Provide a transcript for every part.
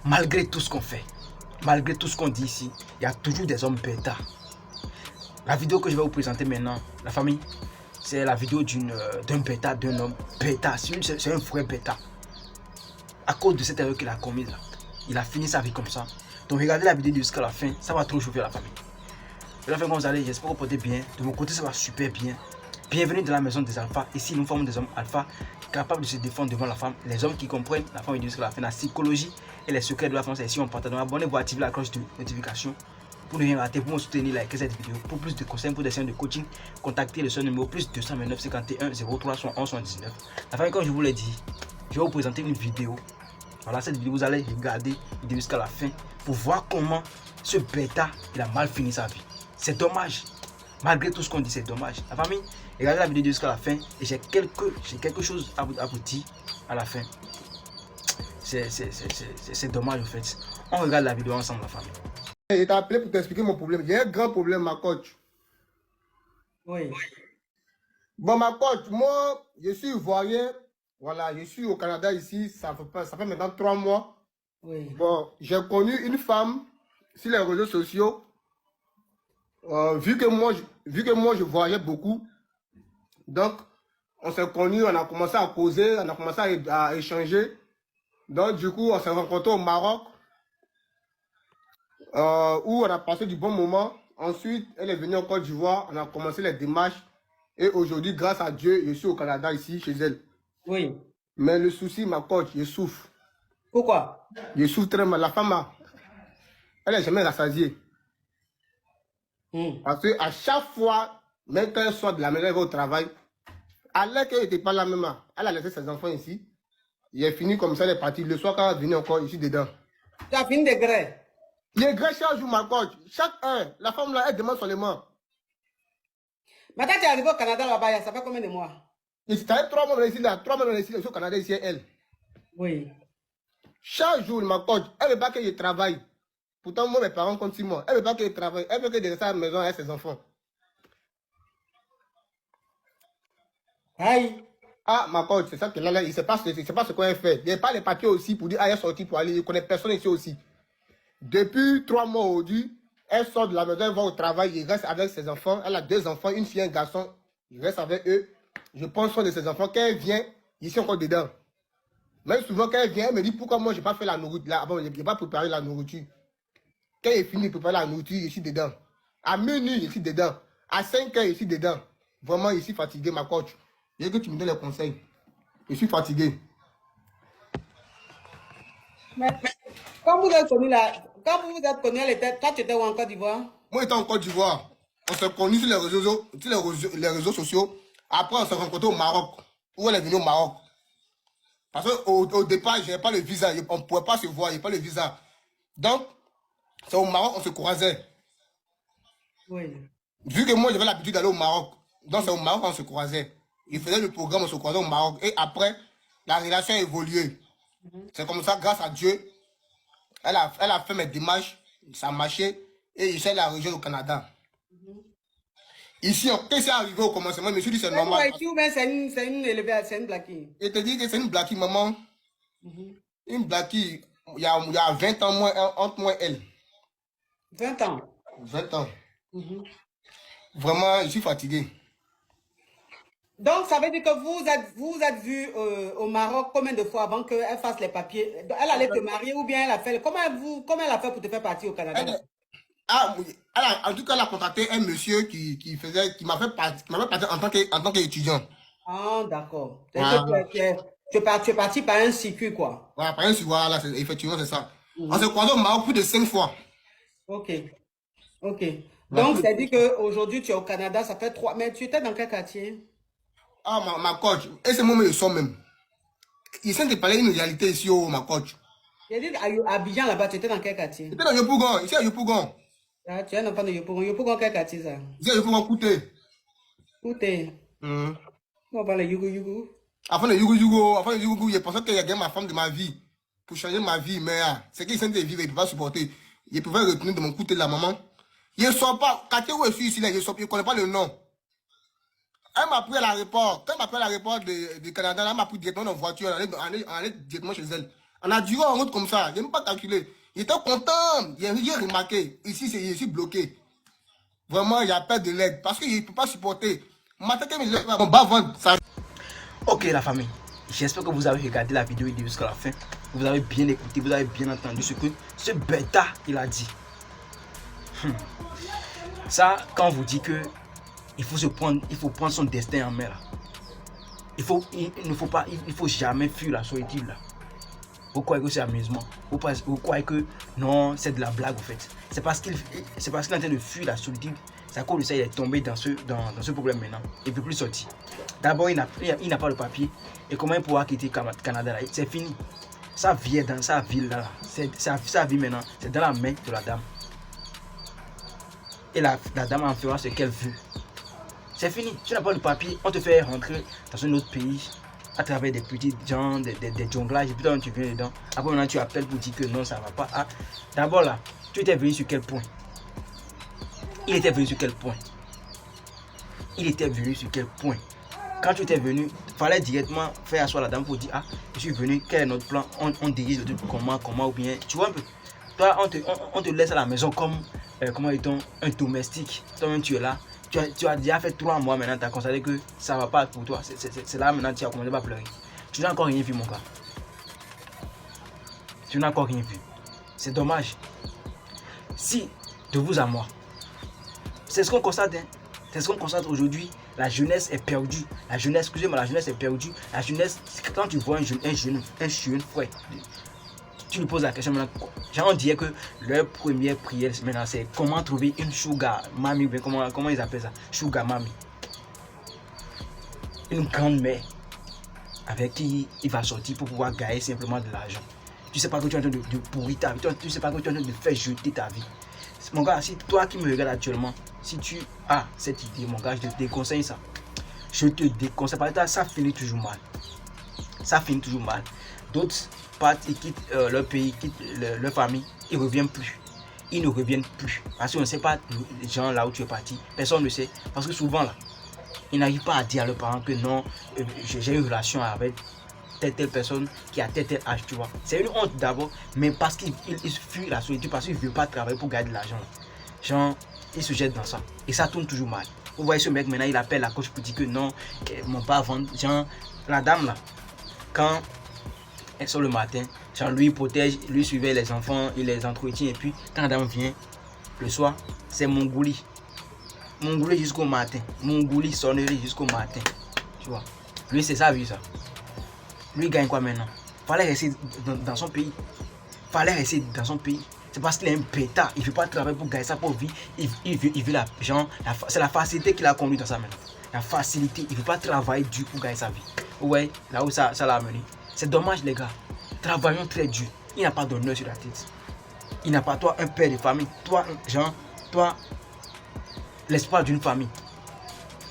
malgré tout ce qu'on fait, malgré tout ce qu'on dit ici, il y a toujours des hommes bêta. La vidéo que je vais vous présenter maintenant, la famille, c'est la vidéo d'un bêta, d'un homme bêta. C'est un vrai bêta. À cause de cette erreur qu'il a commise là, il a fini sa vie comme ça. Donc regardez la vidéo jusqu'à la fin, ça va trop chauffer la famille. Et la fin, comment vous allez, j'espère que vous portez bien. De mon côté, ça va super bien. Bienvenue dans la maison des alphas. Ici, nous formons des hommes alpha capables de se défendre devant la femme. Les hommes qui comprennent la femme jusqu'à la fin, la psychologie et les secrets de la femme. C'est ici on partage. Donc abonnez-vous, activez la cloche de notification pour ne rien rater, pour me soutenir, liker cette vidéo. Pour plus de conseils, pour des séances de coaching, contactez le seul numéro plus 229 51 03 71 79. La famille, comme je vous l'ai dit, je vais vous présenter une vidéo. Voilà, cette vidéo, vous allez regarder jusqu'à la fin pour voir comment ce bêta, il a mal fini sa vie. C'est dommage. Malgré tout ce qu'on dit, c'est dommage. La famille, regardez la vidéo jusqu'à la fin et j'ai quelque chose à vous dire à la fin. C'est dommage en fait. On regarde la vidéo ensemble, la famille. Je t'ai appelé pour t'expliquer mon problème. J'ai un grand problème, ma coach. Oui. Bon, ma coach, moi, je suis ivoirien. Voilà, je suis au Canada ici. Ça fait maintenant 3 mois. Oui. Bon, j'ai connu une femme sur les réseaux sociaux. Vu que moi, je voyageais beaucoup, donc on s'est connus, on a commencé à causer, on a commencé à échanger. Donc du coup, on s'est rencontrés au Maroc, où on a passé du bon moment. Ensuite, elle est venue en Côte d'Ivoire, on a commencé les démarches. Et aujourd'hui, grâce à Dieu, je suis au Canada ici, chez elle. Oui. Mais le souci, ma coach, je souffre. Pourquoi? Je souffre très mal. La femme, elle n'est jamais rassasiée. Parce qu'à chaque fois, même quand elle sort de la maison, elle va au travail, alors qu'elle n'était pas là même, elle a laissé ses enfants ici. Il est fini comme ça, elle est partie. Le soir, quand elle est venue encore ici dedans. Tu as fini de grès? Les grès chaque jour, ma coach. Chaque heure, la femme là, elle demande seulement. Maintenant, tu es arrivé au Canada là-bas, ça fait combien de mois? Il s'est 3 mois ici, là, 3 mois ici, au Canada, ici, elle. Oui. Chaque jour, ma coach, elle ne veut pas que je travaille. Pourtant, moi, mes parents comptent sur moi. Elle ne veut pas que je travaille. Elle veut que je reste à la maison avec ses enfants. Aïe. Ah, ma coach, c'est ça que là, il ne sait pas ce qu'on a fait. Il n'y a pas les papiers aussi pour dire, ah, elle est sortie pour aller. Il ne connaît personne ici aussi. Depuis 3 mois aujourd'hui, elle sort de la maison, elle va au travail, il reste avec ses enfants. Elle a 2 enfants, une fille et un garçon. Il reste avec eux. Je prends soin de ses enfants. Quand elle vient, ici encore dedans. Même souvent, quand elle vient, elle me dit pourquoi moi, je n'ai pas fait la nourriture. Là, bon, je n'ai pas préparé la nourriture. Quand il est fini de préparer la nourriture, je suis dedans. À minuit, je suis dedans. À 5 heures, je suis dedans. Vraiment, je suis fatigué, ma coach. Je veux que tu me donnes les conseils. Je suis fatigué. Mais quand vous êtes connu là, quand vous vous êtes connu, toi tu étais où en Côte d'Ivoire? Moi, j'étais en Côte d'Ivoire. On s'est connus sur les réseaux sociaux. Après, on s'est rencontrés au Maroc. Où elle est venue au Maroc. Parce qu'au départ, je n'avais pas le visa. On ne pouvait pas se voir, il n'y avait pas le visa. Donc, c'est au Maroc on se croisait. Oui. Vu que moi, j'avais l'habitude d'aller au Maroc. Donc, c'est au Maroc qu'on se croisait. Il faisait le programme, on se croisait au Maroc. Et après, la relation a évolué. C'est comme ça, grâce à Dieu, elle a fait mes démarches, ça a marché. Et je suis allé à la région au Canada. Ici, quand c'est arrivé au commencement, je me suis dit c'est normal. C'est une élevée, c'est une blackie. Je te dis que c'est une blackie, maman. Une blackie, il y a 20 ans entre moi et elle. 20 ans. 20 ans. Vraiment, je suis fatigué. Donc, ça veut dire que vous êtes vu au Maroc combien de fois avant qu'elle fasse les papiers? Elle allait te marier ou bien elle a fait... Comment elle a fait pour te faire partir au Canada? En tout cas, elle a contacté un monsieur qui m'a fait partir en tant qu'étudiant. Ah, d'accord. Voilà. Tu es parti par un circuit, quoi. Voilà, par exemple, voilà, effectivement, c'est ça. On s'est croisé au Maroc plus de 5 fois. Ok. Ok. Donc, c'est dit qu'aujourd'hui, tu es au Canada, ça fait 3... Mais tu étais dans quel quartier? Ah, ma coach, et c'est moi, je sors même. Il s'est parlé d'une réalité ici, ma coach. J'ai dit à Abidjan, là-bas, tu étais dans quel quartier? J'étais dans Yopougon, ici à Yopougon. Ah, tu es un enfant de Yopougon. Yopougon, quel quartier, ça? Ici à Yopougon, Kouté. Kouté. On va parler Yougou. Avant de Yougou, je pensais qu'il y avait ma femme de ma vie. Pour changer ma vie, mais c'est qu'il s'est de vivre, il ne peut pas supporter. Il pouvait retenir de mon côté la maman. Je ne sors pas, quartier où je suis ici, là, je ne connais pas le nom. Elle m'a pris à l'aéroport. Quand elle m'a pris à l'aéroport du Canada, elle m'a pris directement en voiture. Elle allait directement chez elle. On a duré en route comme ça. Je n'ai pas calculé. Il était content. J'ai remarqué. Ici, je suis bloqué. Vraiment, il y a pas de l'aide. Parce qu'il ne peut pas supporter. Matin, on va vendre ça. Ok, la famille. J'espère que vous avez regardé la vidéo jusqu'à la fin. Vous avez bien écouté, vous avez bien entendu ce que ce bêta il a dit. Ça, quand on vous dit que il faut prendre son destin en main là. Il ne faut jamais fuir la solitude là. Vous croyez que c'est amusement? Vous croyez que non, c'est de la blague en fait. C'est parce qu'il est en train de fuir la solitude. C'est à cause de ça il est tombé dans ce problème maintenant. Il ne peut plus sortir. D'abord, il n'a pas le papier. Et comment il pourra quitter le Canada là? C'est fini. Sa vie est dans sa ville là. Sa vie maintenant, c'est dans la main de la dame. Et la dame en fera ce qu'elle veut. C'est fini. Tu n'as pas le papier, on te fait rentrer dans un autre pays à travers des petits gens, des jonglages, et puis tu viens dedans. Après maintenant tu appelles pour dire que non, ça ne va pas. Ah, d'abord là, tu étais venu sur quel point? Il était venu sur quel point? Il était venu sur quel point? Quand tu étais venu, il fallait directement faire asseoir la dame pour dire, ah, je suis venu, quel est notre plan? On dirige le truc comment, ou bien, tu vois un peu. Toi, on te laisse à la maison comme, comment dit-on, un domestique. Toi-même, tu es là. Tu as déjà fait 3 mois maintenant, tu as constaté que ça ne va pas pour toi. C'est là maintenant que tu as commencé à pleurer. Tu n'as encore rien vu, mon gars. Tu n'as encore rien vu. C'est dommage. Si, de vous à moi, c'est ce qu'on constate. Hein. C'est ce qu'on constate aujourd'hui. La jeunesse est perdue. La jeunesse, excusez-moi, la jeunesse est perdue. La jeunesse, quand tu vois un jeune frère, tu lui poses la question maintenant. Genre on dirait que leur première prière maintenant c'est comment trouver une sugar mamie, comment ils appellent ça, sugar mamie. Une grande mère avec qui il va sortir pour pouvoir gagner simplement de l'argent. Tu sais pas que tu es en train de pourrir ta vie, tu sais pas que tu es en train de faire jeter ta vie. Mon gars, si toi qui me regardes actuellement, si tu as cette idée, mon gars, je te déconseille ça. Je te déconseille parce que ça finit toujours mal. Ça finit toujours mal. D'autres partent, ils quittent leur pays, quittent leur famille, ils ne reviennent plus. Ils ne reviennent plus. Parce qu'on ne sait pas les gens là où tu es parti. Personne ne sait. Parce que souvent là, ils n'arrivent pas à dire à leurs parents que non, j'ai une relation avec telle personne qui a tel âge, tu vois. C'est une honte d'abord, mais parce qu'ils fuient la solitude, parce qu'ils ne veulent pas travailler pour gagner de l'argent. Genre, ils se jettent dans ça. Et ça tourne toujours mal. Vous voyez ce mec maintenant, il appelle la coach pour dire que non, mon pas vendre. Genre, la dame là, quand elle sort le matin, genre lui protège, lui surveille les enfants, il les entretient. Et puis, quand la dame vient, le soir, c'est Mongouli. Mongouli jusqu'au matin. Mongouli, sonnerie jusqu'au matin. Tu vois. Lui, c'est sa vie, ça. Lui, il gagne quoi maintenant? Fallait rester dans son pays. Fallait rester dans son pays. C'est parce qu'il est un pétard. Il ne veut pas travailler pour gagner sa pauvre vie. Il veut la genre, c'est la facilité qui l'a conduit dans ça maintenant. La facilité. Il ne veut pas travailler dur pour gagner sa vie. Ouais, là où ça l'a amené. C'est dommage, les gars. Travaillons très dur. Il n'a pas d'honneur sur la tête. Il n'a pas, toi, un père de famille. Toi, genre, toi, l'espoir d'une famille.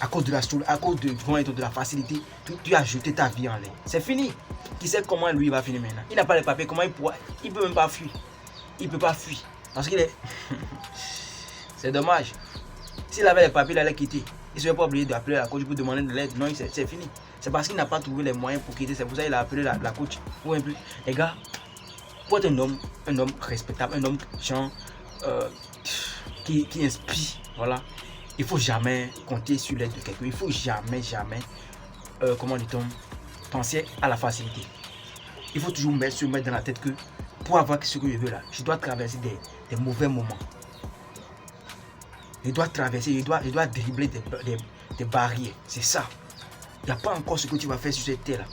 À cause de la facilité, tu as jeté ta vie en l'air. C'est fini. Qui sait comment lui va finir maintenant? Il n'a pas les papiers. Comment il pourra? Il ne peut même pas fuir. Il ne peut pas fuir. Parce qu'il est... C'est dommage. S'il avait les papiers, il allait quitter. Il ne serait pas obligé d'appeler la coach pour demander de l'aide. Non, c'est fini. C'est parce qu'il n'a pas trouvé les moyens pour quitter. C'est pour ça qu'il a appelé la coach. Ouais, les gars, pour être un homme respectable, un homme genre, qui inspire, voilà. Il ne faut jamais compter sur l'aide de quelqu'un. Il ne faut jamais, comment dit-on, penser à la facilité. Il faut toujours se mettre dans la tête que pour avoir ce que je veux là, je dois traverser des mauvais moments. Je dois traverser, je dois dribbler des barrières. C'est ça. Il n'y a pas encore ce que tu vas faire sur cette terre là.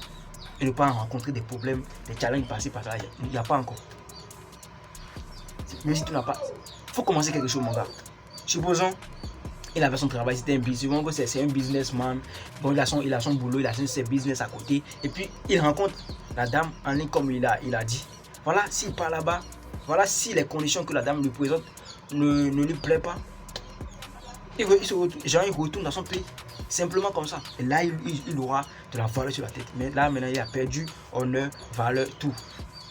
Et ne pas rencontrer des problèmes, des challenges passés par là. Il n'y a pas encore. Mais si tu n'as pas, il faut commencer quelque chose, mon gars. Supposons, il avait son travail, c'était un business, c'est un businessman. Bon, il a son boulot, il a ses business à côté. Et puis, il rencontre la dame en ligne comme il a dit. Voilà, s'il part là-bas, voilà, si les conditions que la dame lui présente ne lui plaît pas, il retourne dans son pays. Simplement comme ça. Et là, il aura de la valeur sur la tête. Mais là, maintenant, il a perdu honneur, valeur, tout.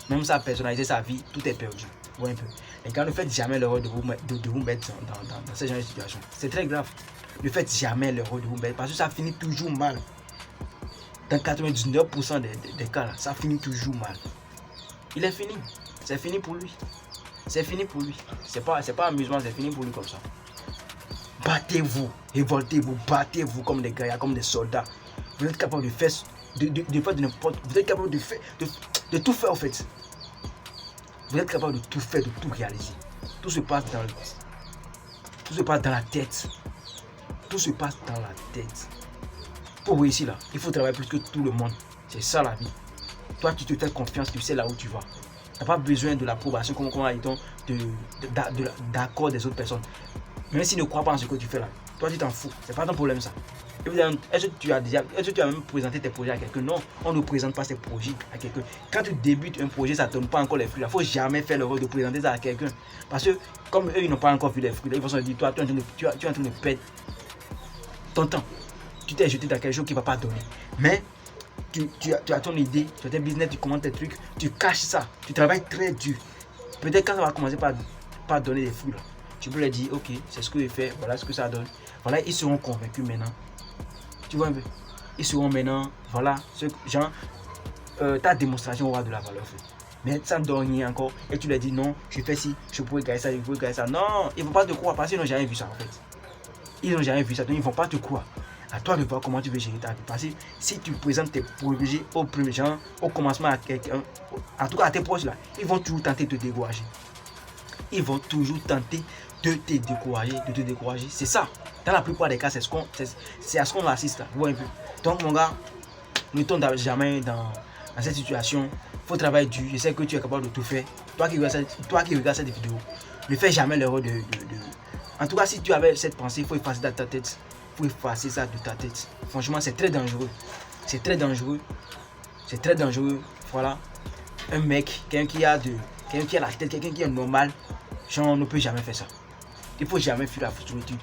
Même sa personnalité, sa vie, tout est perdu. Vous voyez un peu. Les gars, ne faites jamais l'erreur de vous mettre dans ce genre de situation. C'est très grave. Ne faites jamais l'erreur de vous mettre parce que ça finit toujours mal. Dans 99% des cas, là, ça finit toujours mal. il est fini. C'est fini pour lui. C'est fini pour lui. C'est pas amusement, c'est fini pour lui comme ça. Battez-vous, révoltez-vous, battez-vous comme des gars, comme des soldats. Vous êtes capable de faire de n'importe. Vous êtes capable de tout faire en fait. Vous êtes capable de tout faire, de tout réaliser. Tout se passe dans la tête. Tout se passe dans la tête. Pour réussir là, il faut travailler plus que tout le monde. C'est ça la vie. Toi, tu te fais confiance, tu sais là où tu vas. Tu n'as pas besoin de l'approbation, comme on a dit, d'accord des autres personnes. Même s'ils ne croient pas en ce que tu fais là, toi tu t'en fous. C'est pas ton problème ça. Est-ce que tu as même présenté tes projets à quelqu'un? Non, on ne présente pas ses projets à quelqu'un. Quand tu débutes un projet, ça ne donne pas encore les fruits. Il ne faut jamais faire l'erreur de présenter ça à quelqu'un. Parce que comme eux, ils n'ont pas encore vu les fruits, ils vont se dire, toi, tu es en train de perdre ton temps. Tu t'es jeté dans quelque chose qui ne va pas donner. Mais tu as ton idée, tu as tes business, tu commandes tes trucs, tu caches ça, tu travailles très dur. Peut-être quand ça va commencer par donner des fruits, là, tu peux leur dire, ok, c'est ce que j'ai fait, voilà ce que ça donne. Voilà, ils seront convaincus maintenant. Tu vois un peu? Ils seront maintenant, voilà, genre, ta démonstration aura de la valeur. Fait. Mais ça ne donne rien encore. Et tu leur dis, non, je fais ci, je pourrais gagner ça, je pourrais gagner ça. Non, ils ne vont pas te croire parce qu'ils n'ont jamais vu ça en fait. Ils n'ont jamais vu ça, donc ils ne vont pas te croire. À toi de voir comment tu veux gérer ta vie. Parce que si tu présentes tes projets au premier genre, au commencement à quelqu'un, en tout cas à tes proches là, ils vont toujours tenter de te décourager. Ils vont toujours tenter de te décourager, C'est ça. Dans la plupart des cas, c'est à ce qu'on assiste là. Ouais, un peu. Donc mon gars, ne tombe jamais dans cette situation. Il faut travailler dur. Je sais que tu es capable de tout faire. Toi qui regardes cette vidéo, ne fais jamais l'erreur de... En tout cas, si tu avais cette pensée, il faut effacer dans ta tête. Il faut effacer ça de ta tête. Franchement, c'est très dangereux. C'est très dangereux. C'est très dangereux. Voilà. Un mec, quelqu'un qui a la tête, quelqu'un qui est normal, genre, ne peut jamais faire ça. Il faut jamais fuir la solitude.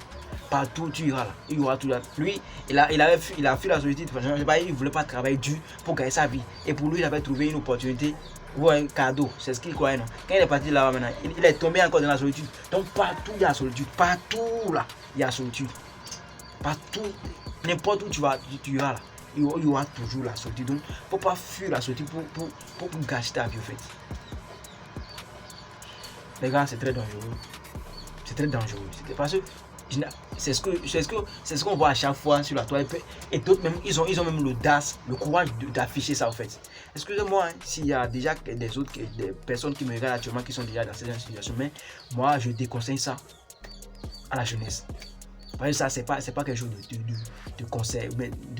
Partout où tu iras là, il y aura tout là. Lui, il a fui la solitude. Il ne voulait pas travailler dur pour gagner sa vie. Et pour lui, il avait trouvé une opportunité ou un cadeau. C'est ce qu'il croyait. Non? Quand il est parti là-bas maintenant, il est tombé encore dans la solitude. Donc partout, il y a solitude. Partout là, il y a solitude. Partout, n'importe où tu iras là, il y aura toujours la solitude. Donc, il ne faut pas fuir la solitude pour gâcher ta vie en fait. Les gars, c'est très dangereux. C'est très dangereux. Parce que c'est ce qu'on voit à chaque fois sur la toile. Et d'autres même, ils ont même l'audace, le courage d'afficher ça en fait. Excusez-moi hein, s'il y a déjà des personnes qui me regardent actuellement qui sont déjà dans cette situation. Mais moi, je déconseille ça à la jeunesse. Parce que ça, c'est pas quelque chose de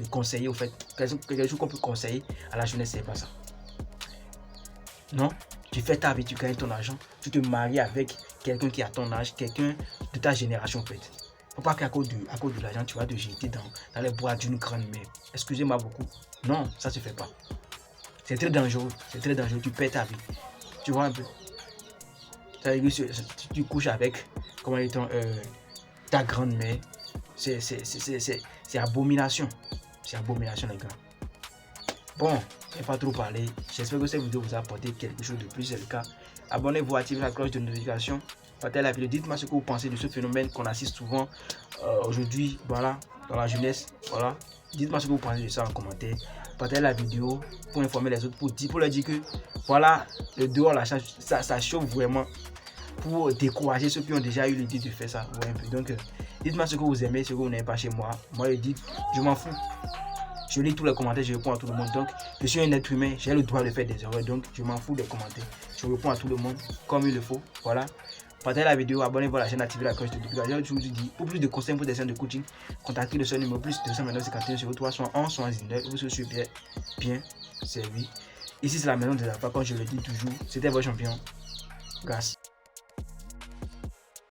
conseiller au fait. Quelque chose qu'on peut conseiller à la jeunesse, c'est pas ça. Non, tu fais ta vie, tu gagnes ton argent, tu te maries avec quelqu'un qui a ton âge, quelqu'un de ta génération en fait. Faut pas qu'à cause de l'argent, tu vas te jeter dans les bras d'une grande mère. Excusez-moi beaucoup. Non, ça se fait pas. C'est très dangereux, tu perds ta vie. Tu vois un peu. Ça veut dire que tu couches avec, comment dit-on, ta grande mère. C'est abomination. C'est abomination les gars. Bon, je n'ai pas trop parlé. J'espère que cette vidéo vous a apporté quelque chose de plus. C'est le cas. Abonnez-vous, activez la cloche de notification. Partagez la vidéo. Dites-moi ce que vous pensez de ce phénomène qu'on assiste souvent aujourd'hui, voilà, dans la jeunesse. Voilà. Dites-moi ce que vous pensez de ça en commentaire. Partagez la vidéo pour informer les autres, pour leur dire que voilà, le dehors là, ça chauffe vraiment. Pour décourager ceux qui ont déjà eu l'idée de faire ça. Ouais, donc, dites-moi ce que vous aimez, ce que vous n'aimez pas chez moi. Moi, je m'en fous. Je lis tous les commentaires, je réponds à tout le monde. Donc, je suis un être humain, j'ai le droit de faire des erreurs. Donc, je m'en fous des commentaires. Je réponds à tout le monde comme il le faut. Voilà. Partagez la vidéo, abonnez-vous à la chaîne, activez la cloche de notification. Je vous dis, pour plus de conseils, pour des séances de coaching, contactez le seul numéro plus 229 51 03 111 79. Vous serez bien servi. Ici, c'est la maison des affaires, comme je le dis toujours. C'était votre champion. Grâce.